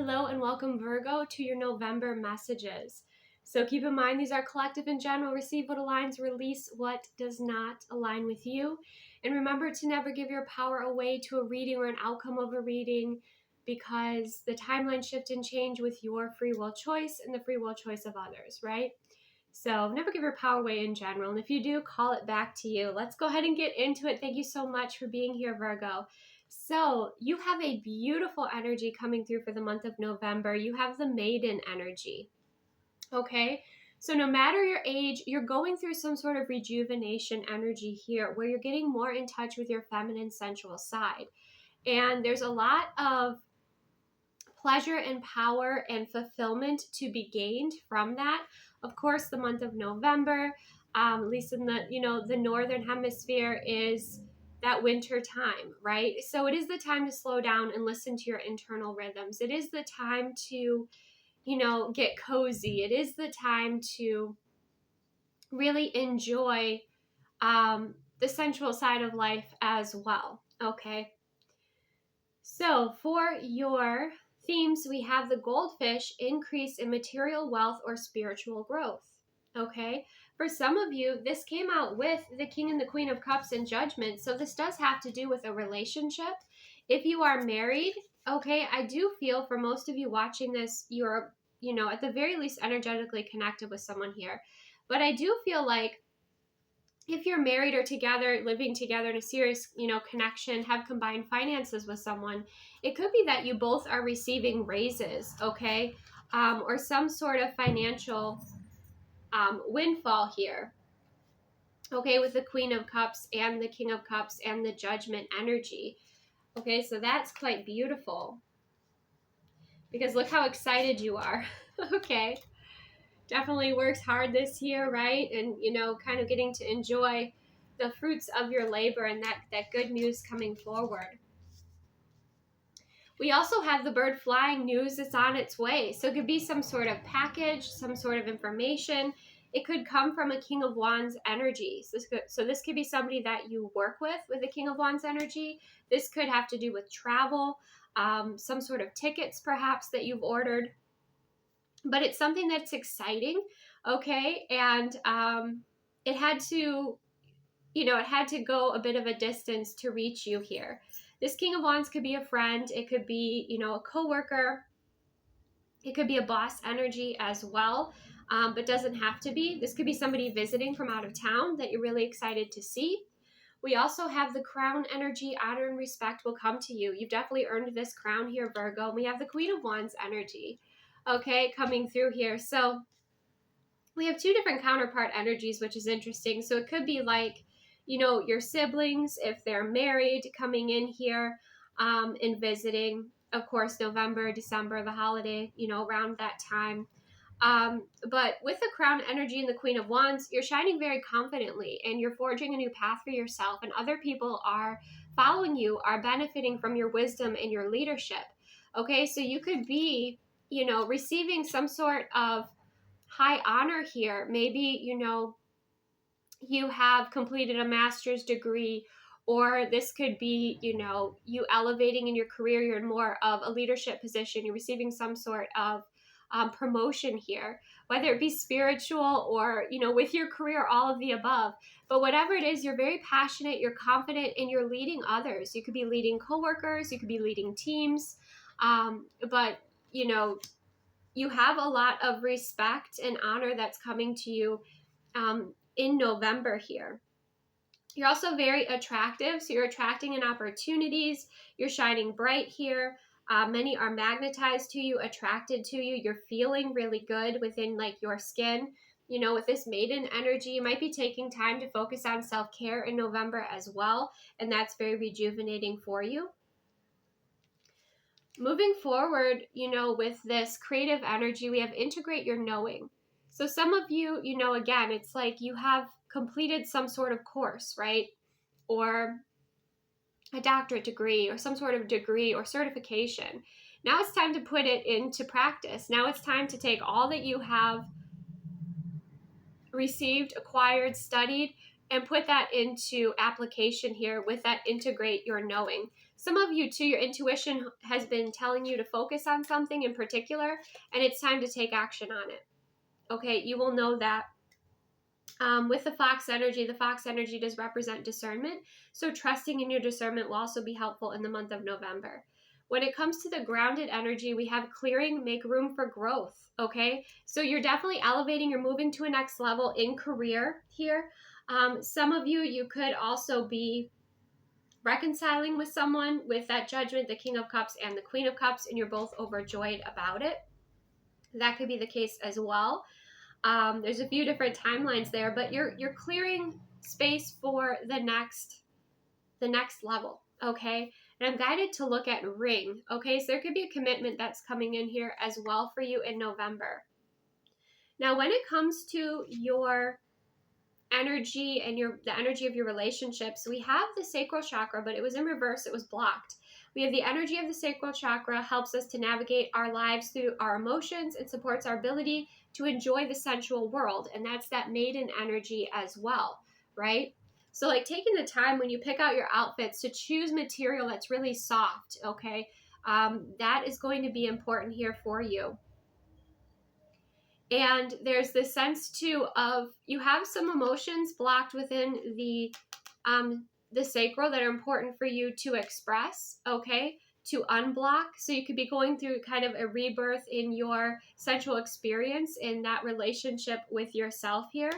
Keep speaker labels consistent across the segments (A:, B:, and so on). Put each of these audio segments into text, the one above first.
A: Hello and welcome, Virgo, to your November messages. So keep in mind, these are collective in general. Receive what aligns, release what does not align with you. And remember to never give your power away to a reading or an outcome of a reading, because the timeline shift and change with your free will choice and the free will choice of others, right? So never give your power away in general. And if you do, call it back to you. Let's go ahead and get into it. Thank you so much for being here, Virgo. So you have a beautiful energy coming through for the month of November. You have the maiden energy. Okay. So no matter your age, you're going through some sort of rejuvenation energy here where you're getting more in touch with your feminine sensual side. And there's a lot of pleasure and power and fulfillment to be gained from that. Of course, the month of November, at least in the northern hemisphere, is that winter time, right? So it is the time to slow down and listen to your internal rhythms. It is the time to, get cozy. It is the time to really enjoy the sensual side of life as well. Okay. So for your themes, we have the goldfish, increase in material wealth or spiritual growth. Okay. For some of you, this came out with the King and the Queen of Cups and Judgment. So this does have to do with a relationship. If you are married, okay, I do feel for most of you watching this, you're, at the very least energetically connected with someone here. But I do feel like if you're married or together, living together in a serious, connection, have combined finances with someone, it could be that you both are receiving raises, okay? Or some sort of financial windfall here, okay, with the Queen of Cups and the King of Cups and the Judgment energy. Okay, so that's quite beautiful because look how excited you are, okay? Definitely works hard this year, right? And, kind of getting to enjoy the fruits of your labor and that good news coming forward. We also have the bird flying news that's on its way. So it could be some sort of package, some sort of information. It could come from a King of Wands energy. So this could be somebody that you work with a King of Wands energy. This could have to do with travel, some sort of tickets perhaps that you've ordered. But it's something that's exciting, okay? And it had to go a bit of a distance to reach you here. This King of Wands could be a friend. It could be, a coworker. It could be a boss energy as well, but doesn't have to be. This could be somebody visiting from out of town that you're really excited to see. We also have the crown energy. Honor and respect will come to you. You've definitely earned this crown here, Virgo. We have the Queen of Wands energy, okay, coming through here. So we have two different counterpart energies, which is interesting. So it could be like, your siblings, if they're married, coming in here and visiting. Of course, November, December, the holiday, around that time. But with the crown energy and the Queen of Wands, you're shining very confidently and you're forging a new path for yourself, and other people are following you, are benefiting from your wisdom and your leadership. Okay, so you could be, receiving some sort of high honor here. Maybe, you have completed a master's degree, or this could be, you elevating in your career. You're in more of a leadership position. You're receiving some sort of promotion here, whether it be spiritual or, with your career, all of the above. But whatever it is, you're very passionate, you're confident, and you're leading others. You could be leading coworkers, you could be leading teams, but, you have a lot of respect and honor that's coming to you in November here. You're also very attractive, so you're attracting in opportunities. You're shining bright here. Many are magnetized to you, attracted to you. You're feeling really good within your skin. With this maiden energy, you might be taking time to focus on self-care in November as well, and that's very rejuvenating for you. Moving forward, with this creative energy, we have integrate your knowing. So some of you, again, it's like you have completed some sort of course, right? Or a doctorate degree or some sort of degree or certification. Now it's time to put it into practice. Now it's time to take all that you have received, acquired, studied, and put that into application here with that integrate your knowing. Some of you too, your intuition has been telling you to focus on something in particular, and it's time to take action on it. Okay, you will know that. With the fox energy does represent discernment. So trusting in your discernment will also be helpful in the month of November. When it comes to the grounded energy, we have clearing, make room for growth. Okay, so you're definitely elevating, you're moving to a next level in career here. Some of you could also be reconciling with someone with that Judgment, the King of Cups, and the Queen of Cups, and you're both overjoyed about it. That could be the case as well. There's a few different timelines there, but you're clearing space for the next level, okay? And I'm guided to look at ring, okay? So there could be a commitment that's coming in here as well for you in November. Now, when it comes to your energy and the energy of your relationships, we have the sacral chakra, but it was in reverse, it was blocked. We have the energy of the sacral chakra, helps us to navigate our lives through our emotions and supports our ability to enjoy the sensual world. And that's that maiden energy as well, right? So like taking the time when you pick out your outfits to choose material that's really soft, okay? That is going to be important here for you. And there's this sense too of you have some emotions blocked within the sacral that are important for you to express, okay, to unblock. So you could be going through kind of a rebirth in your sensual experience in that relationship with yourself here.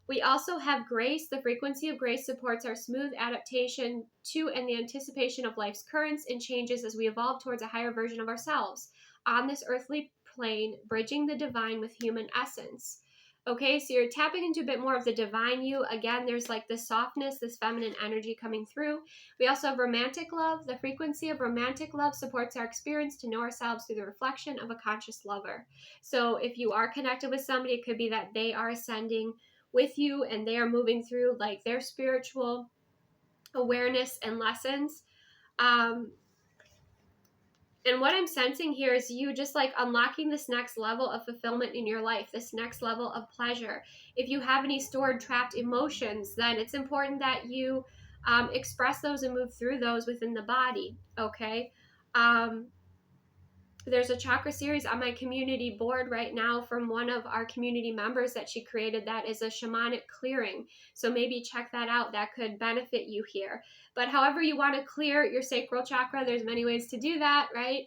A: We also have grace. The frequency of grace supports our smooth adaptation to and the anticipation of life's currents and changes as we evolve towards a higher version of ourselves on this earthly plane, bridging the divine with human essence. Okay, so you're tapping into a bit more of the divine you. Again, there's like this softness, this feminine energy coming through. We also have romantic love. The frequency of romantic love supports our experience to know ourselves through the reflection of a conscious lover. So if you are connected with somebody, it could be that they are ascending with you and they are moving through like their spiritual awareness and lessons. And what I'm sensing here is you just like unlocking this next level of fulfillment in your life, this next level of pleasure. If you have any stored, trapped emotions, then it's important that you express those and move through those within the body, okay? There's a chakra series on my community board right now from one of our community members that she created that is a shamanic clearing. So maybe check that out. That could benefit you here. But however you want to clear your sacral chakra, there's many ways to do that, right?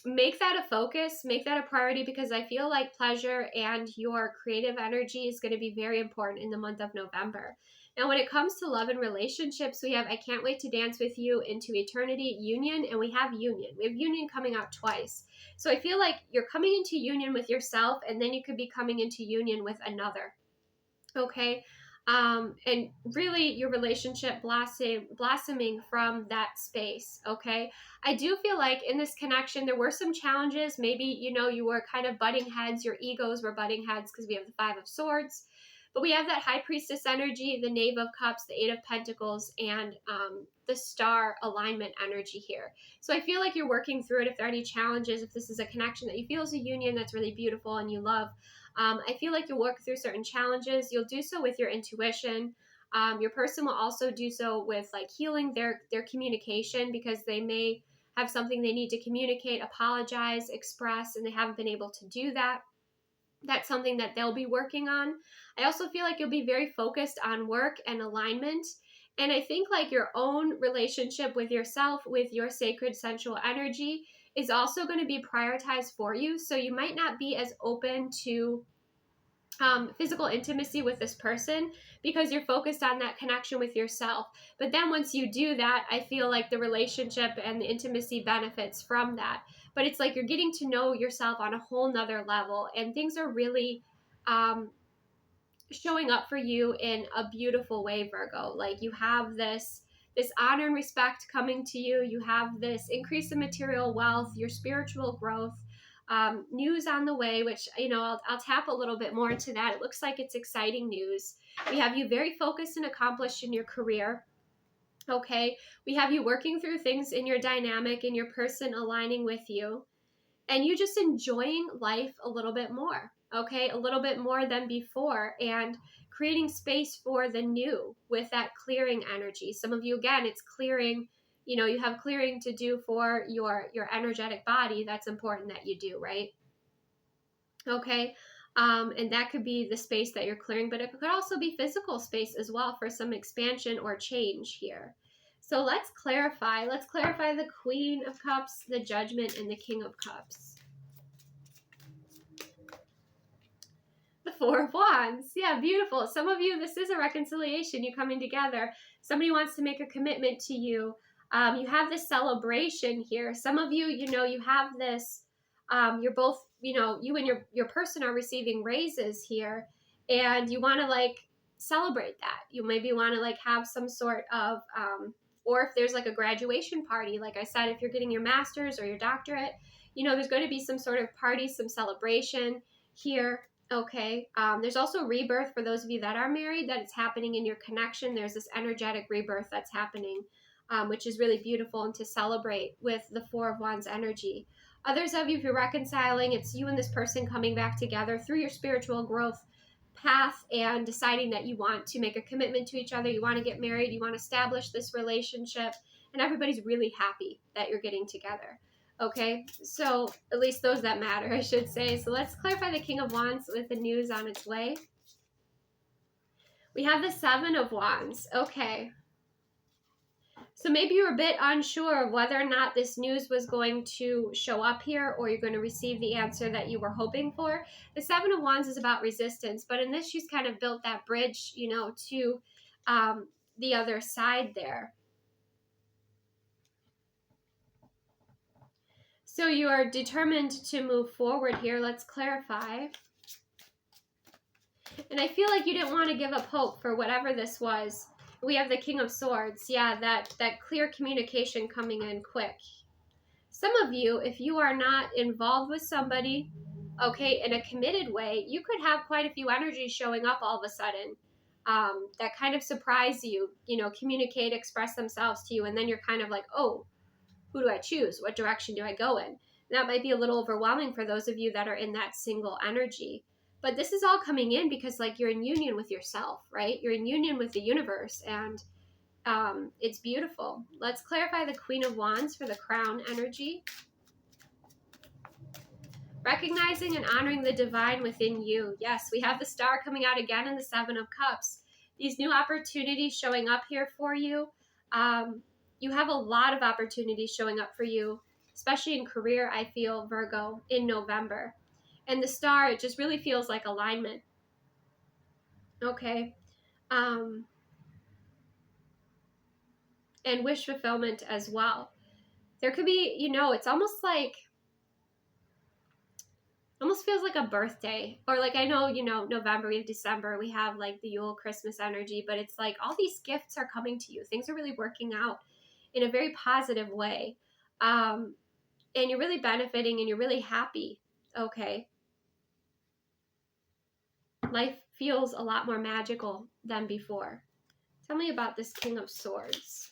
A: Make that a focus, make that a priority, because I feel like pleasure and your creative energy is going to be very important in the month of November. Now, when it comes to love and relationships, we have I Can't Wait to Dance with You into Eternity, Union, and we have Union. We have Union coming out twice. So I feel like you're coming into union with yourself, and then you could be coming into union with another. Okay? And really your relationship blossoming from that space, okay? I do feel like in this connection, there were some challenges. Maybe, you were kind of butting heads, your egos were butting heads because we have the Five of Swords. But we have that High Priestess energy, the Knave of Cups, the Eight of Pentacles, and the Star alignment energy here. So I feel like you're working through it. If there are any challenges, if this is a connection that you feel is a union that's really beautiful and you love, I feel like you'll work through certain challenges. You'll do so with your intuition. Your person will also do so with like healing their communication, because they may have something they need to communicate, apologize, express, and they haven't been able to do that. That's something that they'll be working on. I also feel like you'll be very focused on work and alignment. And I think like your own relationship with yourself, with your sacred sensual energy, is also going to be prioritized for you. So you might not be as open to physical intimacy with this person because you're focused on that connection with yourself. But then once you do that, I feel like the relationship and the intimacy benefits from that. But it's like you're getting to know yourself on a whole nother level, and things are really showing up for you in a beautiful way, Virgo. Like you have this honor and respect coming to you. You have this increase in material wealth, your spiritual growth, news on the way, which, I'll tap a little bit more into that. It looks like it's exciting news. We have you very focused and accomplished in your career. Okay. We have you working through things in your dynamic and your person aligning with you, and you just enjoying life a little bit more. Okay. A little bit more than before, and creating space for the new with that clearing energy. Some of you, again, it's clearing you know, you have clearing to do for your energetic body, that's important that you do, right? Okay. And that could be the space that you're clearing, but it could also be physical space as well for some expansion or change here. So let's clarify. Let's clarify the Queen of Cups, the Judgment, and the King of Cups. The Four of Wands. Yeah, beautiful. Some of you, this is a reconciliation. You coming together. Somebody wants to make a commitment to you. You have this celebration here. Some of you, you know, you have this, you're both, you know, you and your person are receiving raises here, and you want to like celebrate that. You maybe want to like have some sort of, or if there's like a graduation party, like I said, if you're getting your master's or your doctorate, you know, there's going to be some sort of party, some celebration here. Okay. There's also rebirth for those of you that are married, that it's happening in your connection. There's this energetic rebirth that's happening, which is really beautiful and to celebrate with the Four of Wands energy. Others of you, if you're reconciling, it's you and this person coming back together through your spiritual growth path and deciding that you want to make a commitment to each other. You want to get married. You want to establish this relationship, and everybody's really happy that you're getting together. Okay, so at least those that matter, I should say. So let's clarify the King of Wands with the news on its way. We have the Seven of Wands. Okay. So maybe you're a bit unsure of whether or not this news was going to show up here, or you're going to receive the answer that you were hoping for. The Seven of Wands is about resistance, but in this, she's kind of built that bridge, you know, to the other side there. So you are determined to move forward here. Let's clarify. And I feel like you didn't want to give up hope for whatever this was. We have the King of Swords. Yeah, that clear communication coming in quick. Some of you, if you are not involved with somebody, okay, in a committed way, you could have quite a few energies showing up all of a sudden that kind of surprise you, you know, communicate, express themselves to you, and then you're kind of like, oh, who do I choose? What direction do I go in? And that might be a little overwhelming for those of you that are in that single energy. But this is all coming in because like you're in union with yourself, right? You're in union with the universe, and it's beautiful. Let's clarify the Queen of Wands for the Crown energy. Recognizing and honoring the divine within you. Yes, we have the Star coming out again in the Seven of Cups. These new opportunities showing up here for you. You have a lot of opportunities showing up for you, especially in career, I feel, Virgo, in November. And the Star, it just really feels like alignment. Okay. And wish fulfillment as well. There could be, you know, it's almost feels like a birthday, or like, I know, you know, November, we have December, we have like the Yule Christmas energy, but it's like all these gifts are coming to you. Things are really working out in a very positive way. And you're really benefiting and you're really happy. Okay. Life feels a lot more magical than before. Tell me about this King of Swords.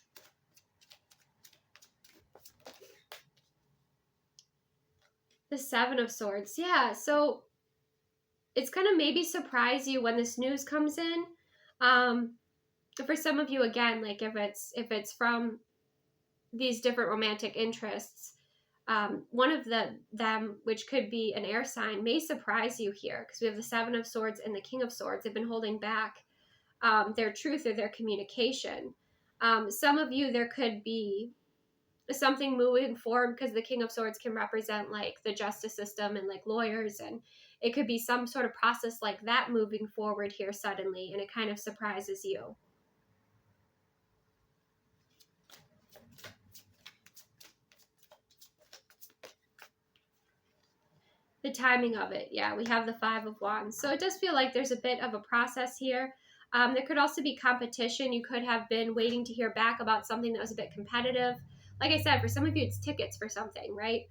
A: The Seven of Swords. Yeah, so it's going to maybe surprise you when this news comes in. For some of you, again, like if it's from these different romantic interests, one of them, which could be an air sign, may surprise you here, because we have the Seven of Swords and the King of Swords. They've been holding back their truth or their communication. Some of you, there could be something moving forward, because the King of Swords can represent like the justice system and like lawyers, and it could be some sort of process like that moving forward here suddenly, and it kind of surprises you. The timing of it, yeah, we have the Five of Wands. So it does feel like there's a bit of a process here. There could also be competition. You could have been waiting to hear back about something that was a bit competitive. Like I said, for some of you, it's tickets for something, right?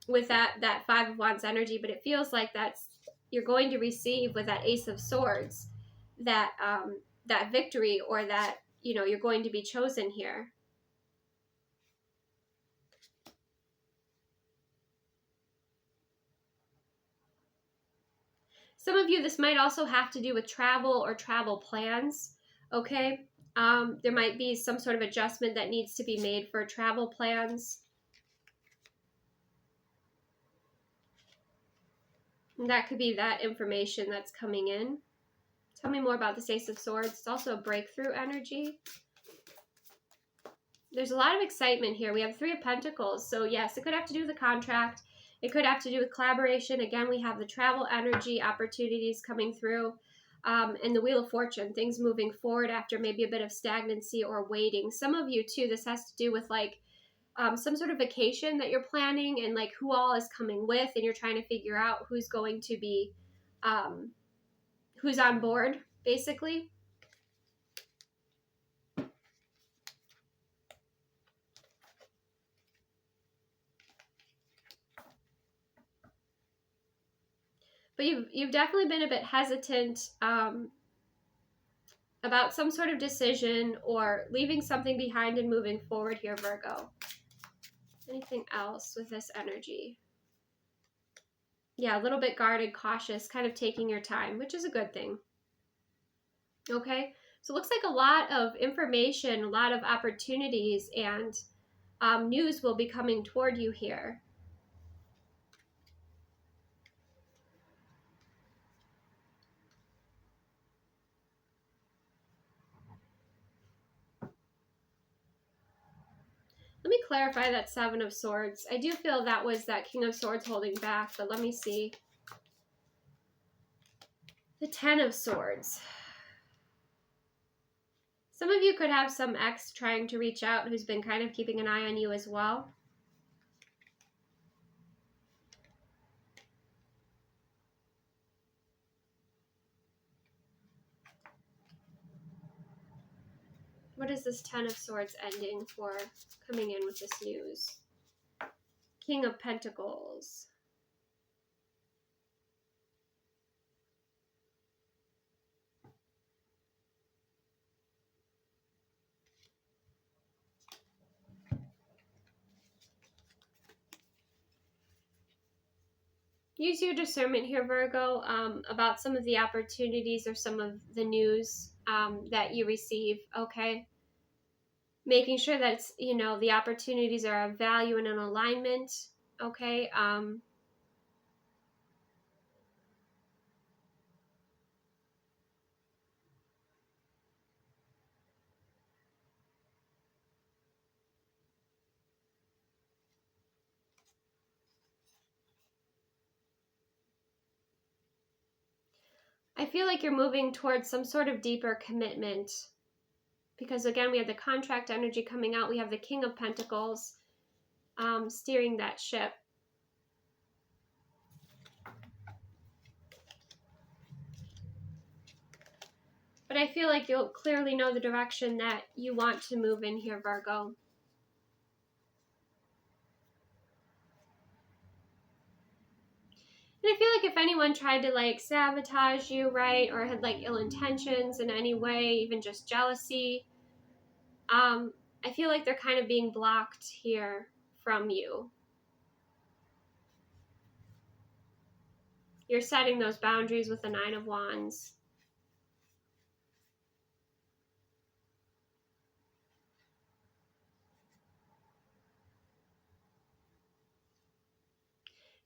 A: With that Five of Wands energy, but it feels like you're going to receive with that Ace of Swords, that victory, or that, you know, you're going to be chosen here. Some of you, this might also have to do with travel or travel plans, okay? There might be some sort of adjustment that needs to be made for travel plans. And that could be that information that's coming in. Tell me more about this Ace of Swords. It's also a breakthrough energy. There's a lot of excitement here. We have Three of Pentacles. So yes, it could have to do with the contract. It could have to do with collaboration. Again, we have the travel energy, opportunities coming through. And the Wheel of Fortune, things moving forward after maybe a bit of stagnancy or waiting. Some of you too, this has to do with like some sort of vacation that you're planning and like who all is coming with, and you're trying to figure out who's going to be, who's on board, basically. But you've definitely been a bit hesitant about some sort of decision or leaving something behind and moving forward here, Virgo. Anything else with this energy? Yeah, a little bit guarded, cautious, kind of taking your time, which is a good thing. Okay, so it looks like a lot of information, a lot of opportunities, and news will be coming toward you here. Let me clarify that Seven of Swords. I do feel that was that King of Swords holding back, but let me see. The Ten of Swords. Some of you could have some ex trying to reach out who's been kind of keeping an eye on you as well. What is this Ten of Swords ending for coming in with this news? King of Pentacles. Use your discernment here, Virgo, about some of the opportunities or some of the news that you receive, okay? Making sure that, it's, you know, the opportunities are of value and in alignment, okay? I feel like you're moving towards some sort of deeper commitment because, again, we have the contract energy coming out. We have the King of Pentacles steering that ship. But I feel like you'll clearly know the direction that you want to move in here, Virgo. And I feel like if anyone tried to like sabotage you, right, or had like ill intentions in any way, even just jealousy, I feel like they're kind of being blocked here from you. You're setting those boundaries with the Nine of Wands.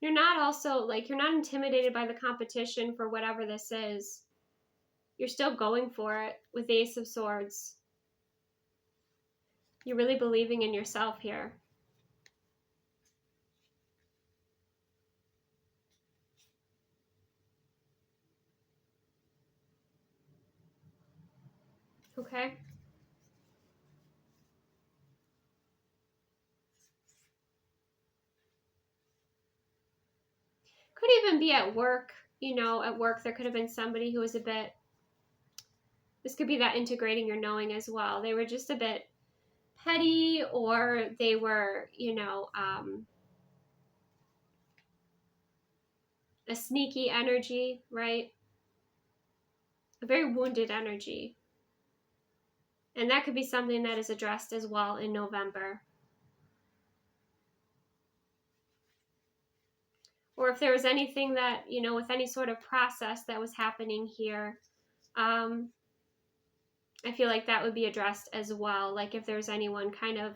A: You're not also, like, you're not intimidated by the competition for whatever this is. You're still going for it with the Ace of Swords. You're really believing in yourself here. Okay? Could even be at work. You know, at work there could have been somebody who was a bit, this could be that integrating your knowing as well. They were just a bit petty, or they were, you know, a sneaky energy, right? A very wounded energy. And that could be something that is addressed as well in November. Or if there was anything that, you know, with any sort of process that was happening here, I feel like that would be addressed as well. Like if there's anyone kind of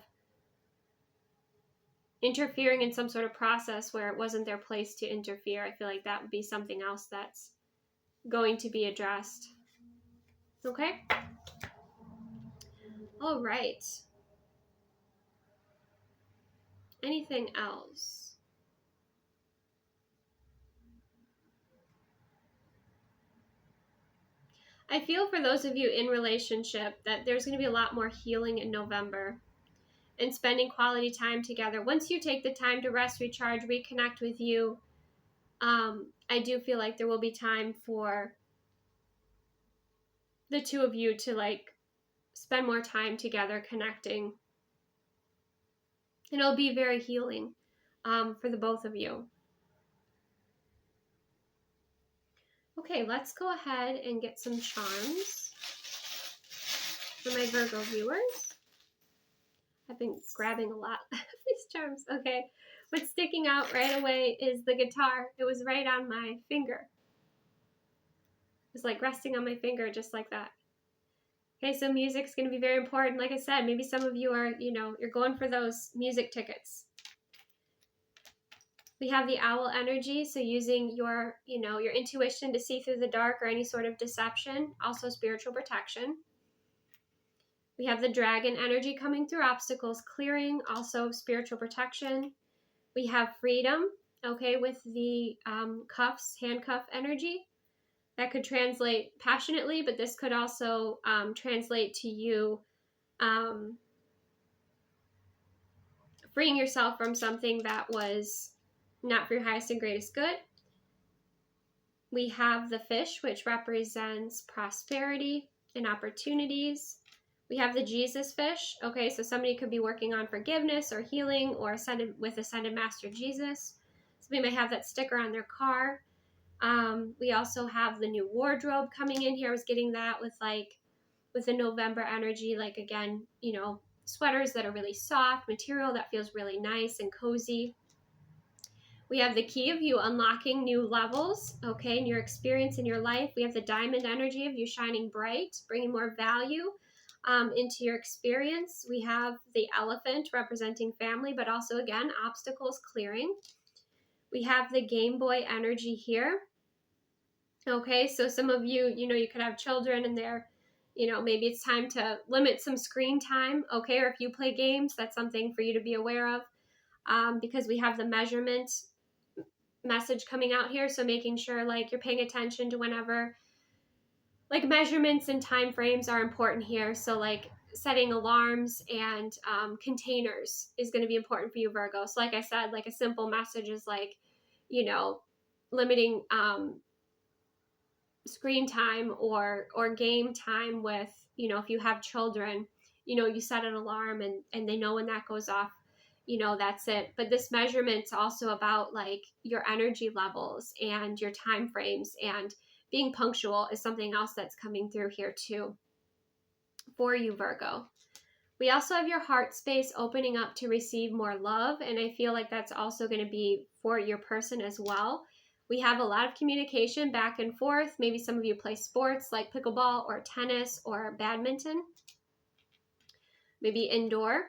A: interfering in some sort of process where it wasn't their place to interfere, I feel like that would be something else that's going to be addressed. Okay? All right. Anything else? I feel for those of you in relationship that there's going to be a lot more healing in November and spending quality time together. Once you take the time to rest, recharge, reconnect with you, I do feel like there will be time for the two of you to like spend more time together connecting. And it'll be very healing for the both of you. Okay, let's go ahead and get some charms for my Virgo viewers. I've been grabbing a lot of these charms. Okay, what's sticking out right away is the guitar. It was right on my finger. It was like resting on my finger just like that. Okay, so music's going to be very important. Like I said, maybe some of you are, you're going for those music tickets. We have the owl energy, so using your, your intuition to see through the dark or any sort of deception, also spiritual protection. We have the dragon energy coming through, obstacles clearing, also spiritual protection. We have freedom, okay, with the cuffs, handcuff energy. That could translate passionately, but this could also translate to you freeing yourself from something that was not for your highest and greatest good. We have the fish, which represents prosperity and opportunities. We have the Jesus fish. Okay, so somebody could be working on forgiveness or healing or ascended Master Jesus. Somebody may have that sticker on their car. We also have the new wardrobe coming in here. I was getting that with the November energy, like again, sweaters that are really soft, material that feels really nice and cozy. We have the key of you unlocking new levels, okay, in your experience in your life. We have the diamond energy of you shining bright, bringing more value into your experience. We have the elephant representing family, but also, again, obstacles clearing. We have the Game Boy energy here. Okay, so some of you, you could have children and they're, maybe it's time to limit some screen time, okay, or if you play games, that's something for you to be aware of, because we have the measurement message coming out here, so making sure like you're paying attention to whenever like measurements and time frames are important here. So like setting alarms and containers is going to be important for you, Virgo. So like I said, like a simple message is like, limiting screen time or game time with, if you have children, you set an alarm and they know when that goes off, that's it. But this measurement's also about like your energy levels and your time frames, and being punctual is something else that's coming through here too for you, Virgo. We also have your heart space opening up to receive more love, and I feel like that's also going to be for your person as well. We have a lot of communication back and forth. Maybe some of you play sports like pickleball or tennis or badminton, maybe indoor.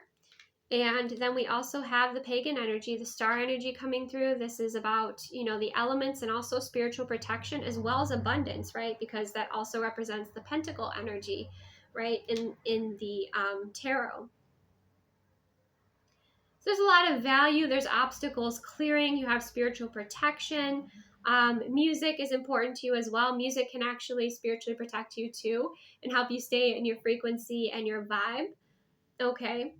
A: And then we also have the pagan energy, the star energy coming through. This is about, the elements and also spiritual protection as well as abundance, right? Because that also represents the pentacle energy, right, in the tarot. So there's a lot of value. There's obstacles clearing. You have spiritual protection. Music is important to you as well. Music can actually spiritually protect you too and help you stay in your frequency and your vibe. Okay.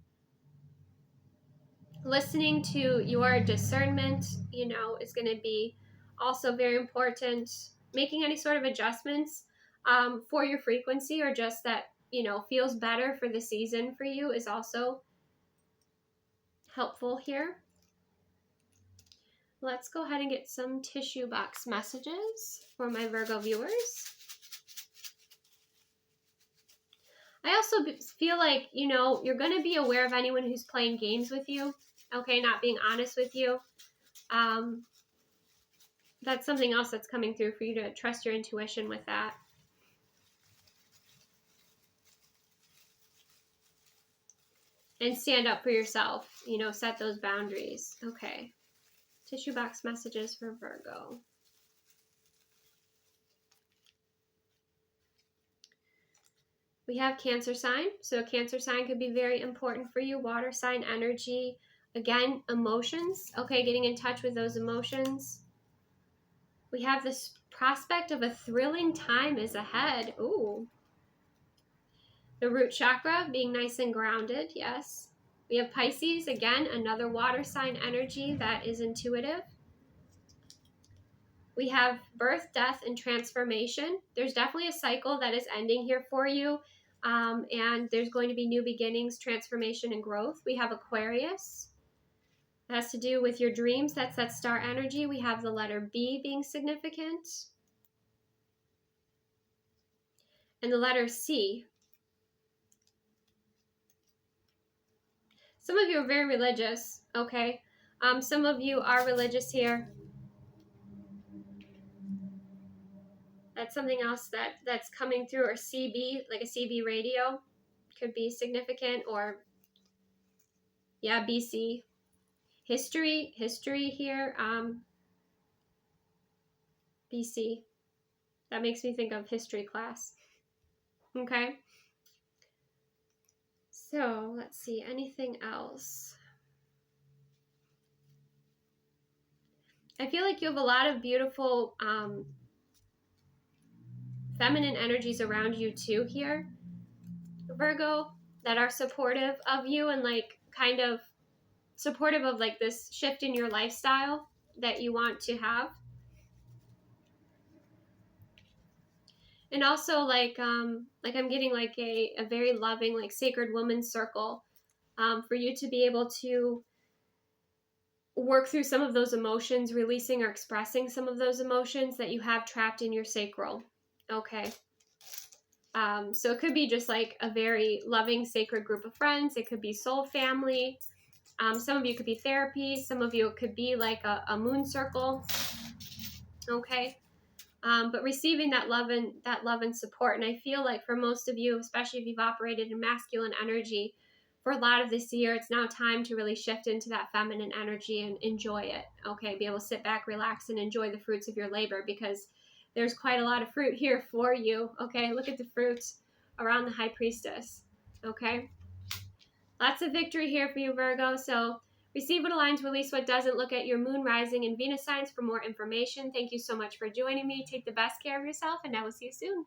A: Listening to your discernment, is going to be also very important. Making any sort of adjustments for your frequency or just that, feels better for the season for you is also helpful here. Let's go ahead and get some tissue box messages for my Virgo viewers. I also feel like, you're going to be aware of anyone who's playing games with you, okay, not being honest with you. That's something else that's coming through for you to trust your intuition with that. And stand up for yourself, you know, set those boundaries. Okay. Tissue box messages for Virgo. We have Cancer sign. So a Cancer sign could be very important for you. Water sign energy. Again, emotions. Okay, getting in touch with those emotions. We have this prospect of a thrilling time is ahead. Ooh. The root chakra being nice and grounded. Yes. We have Pisces. Again, another water sign energy that is intuitive. We have birth, death, and transformation. There's definitely a cycle that is ending here for you. And there's going to be new beginnings, transformation, and growth. We have Aquarius. That has to do with your dreams. That's that star energy. We have the letter B being significant. And the letter C. Some of you are very religious, okay? Some of you are religious here. That's something else that's coming through, or CB, like a CB radio, could be significant, or yeah, BC. History here, BC. That makes me think of history class. Okay. So let's see, anything else? I feel like you have a lot of beautiful feminine energies around you too here, Virgo, that are supportive of you and like kind of supportive of like this shift in your lifestyle that you want to have. And also like I'm getting like a very loving, like sacred woman circle for you to be able to work through some of those emotions, releasing or expressing some of those emotions that you have trapped in your sacral. Okay. So it could be just like a very loving, sacred group of friends. It could be soul family. Some of you could be therapy. Some of you it could be like a moon circle. Okay. But receiving that love and support. And I feel like for most of you, especially if you've operated in masculine energy for a lot of this year, it's now time to really shift into that feminine energy and enjoy it. Okay, be able to sit back, relax, and enjoy the fruits of your labor, because there's quite a lot of fruit here for you. Okay, look at the fruits around the High Priestess. Okay, lots of victory here for you, Virgo. So receive what aligns, release what doesn't. Look at your moon, rising, and Venus signs for more information. Thank you so much for joining me. Take the best care of yourself, and I will see you soon.